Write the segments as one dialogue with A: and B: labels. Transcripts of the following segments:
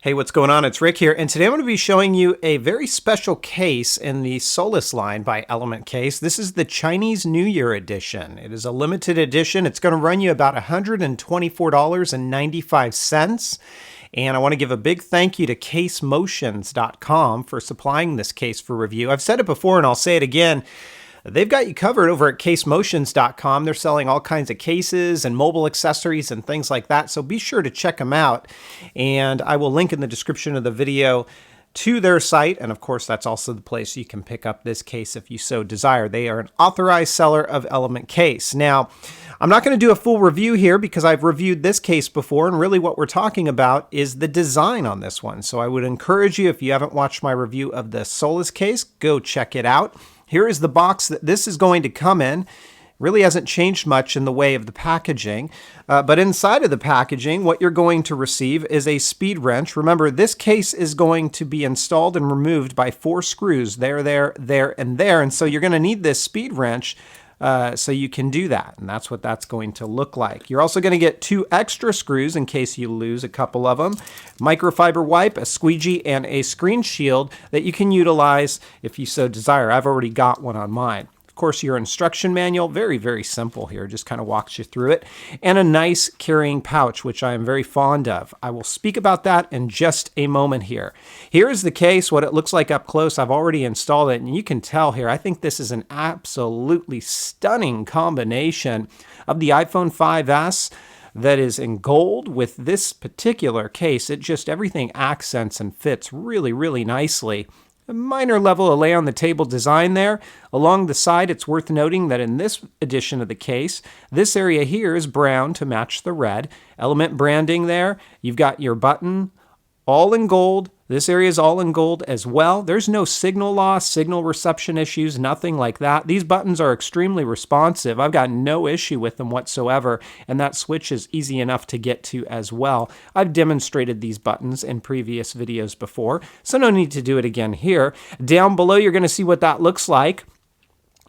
A: Hey, what's going on? It's Rick here, and today I'm going to be showing you a very special case in the Solace line by Element Case. This is the Chinese New Year edition. It is a limited edition. It's going to run you about $124.95. And I want to give a big thank you to CaseMotions.com for supplying this case for review. I've said it before and I'll say it again. They've got you covered over at CaseMotions.com. They're selling all kinds of cases and mobile accessories and things like that, so be sure to check them out. And I will link in the description of the video to their site, and of course that's also the place you can pick up this case if you so desire. They are an authorized seller of Element Case. Now, I'm not going to do a full review here because I've reviewed this case before, and really what we're talking about is the design on this one. So I would encourage you, if you haven't watched my review of the Solace case, go check it out. Here is the box that this is going to come in. Really hasn't changed much in the way of the packaging, but inside of the packaging, what you're going to receive is a speed wrench. Remember, this case is going to be installed and removed by 4 screws, there, and there, and so you're going to need this speed wrench so you can do that, and that's what that's going to look like. You're also going to get 2 extra screws in case you lose a couple of them, microfiber wipe, a squeegee, and a screen shield that you can utilize if you so desire. I've already got one on mine. Of course, your instruction manual, very, very simple here, just kind of walks you through it, and a nice carrying pouch, which I am very fond of. I will speak about that in just a moment here. Here is the case, what it looks like up close. I've already installed it, and you can tell here, I think this is an absolutely stunning combination of the iPhone 5S that is in gold with this particular case. It just, everything accents and fits really, really nicely. A minor level of lay on the table design there. Along the side, it's worth noting that in this edition of the case, this area here is brown to match the red. Element branding there. You've got your button all in gold. This area is all in gold as well. There's no signal loss, signal reception issues, nothing like that. These buttons are extremely responsive. I've got no issue with them whatsoever, and that switch is easy enough to get to as well. I've demonstrated these buttons in previous videos before, so no need to do it again here. Down below, you're going to see what that looks like.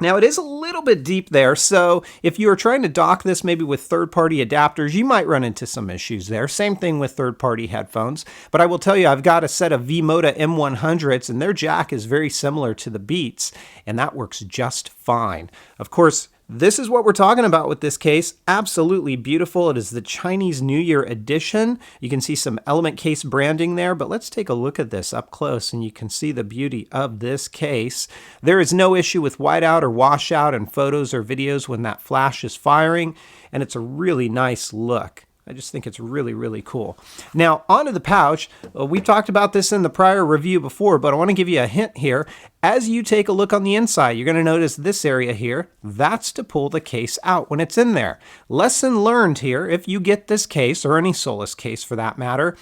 A: Now, it is a little bit deep there, so if you are trying to dock this maybe with third-party adapters, you might run into some issues there. Same thing with third-party headphones, but I will tell you, I've got a set of V-Moda M100s, and their jack is very similar to the Beats, and that works just fine. Of course, this is what we're talking about with this case. Absolutely beautiful. It is the Chinese New Year edition. You can see some Element Case branding there, but let's take a look at this up close and you can see the beauty of this case. There is no issue with whiteout or washout in photos or videos when that flash is firing, and it's a really nice look. I just think it's really, really cool. Now, onto the pouch. We talked about this in the prior review before, but I want to give you a hint here. As you take a look on the inside, you're going to notice this area here. That's to pull the case out when it's in there. Lesson learned here, if you get this case, or any Solace case for that matter,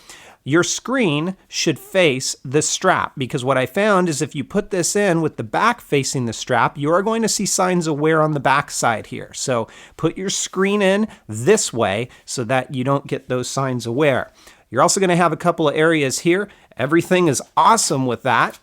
A: your screen should face the strap, because what I found is if you put this in with the back facing the strap, you are going to see signs of wear on the back side here. So put your screen in this way so that you don't get those signs of wear. You're also going to have a couple of areas here. Everything is awesome with that.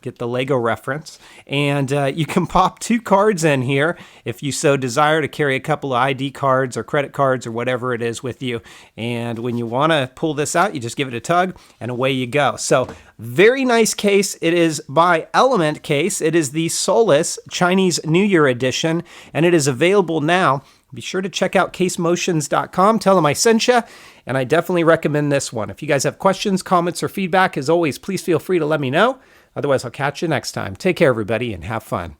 A: Get the Lego reference, and you can pop 2 cards in here if you so desire to carry a couple of ID cards or credit cards or whatever it is with you, and when you want to pull this out, you just give it a tug and away you go. So very nice case. It is by Element Case. It is the Solace Chinese New Year edition, and it is available now. Be sure to check out CaseMotions.com. Tell them I sent you, and I definitely recommend this one. If you guys have questions, comments, or feedback, as always, please feel free to let me know. Otherwise, I'll catch you next time. Take care, everybody, and have fun.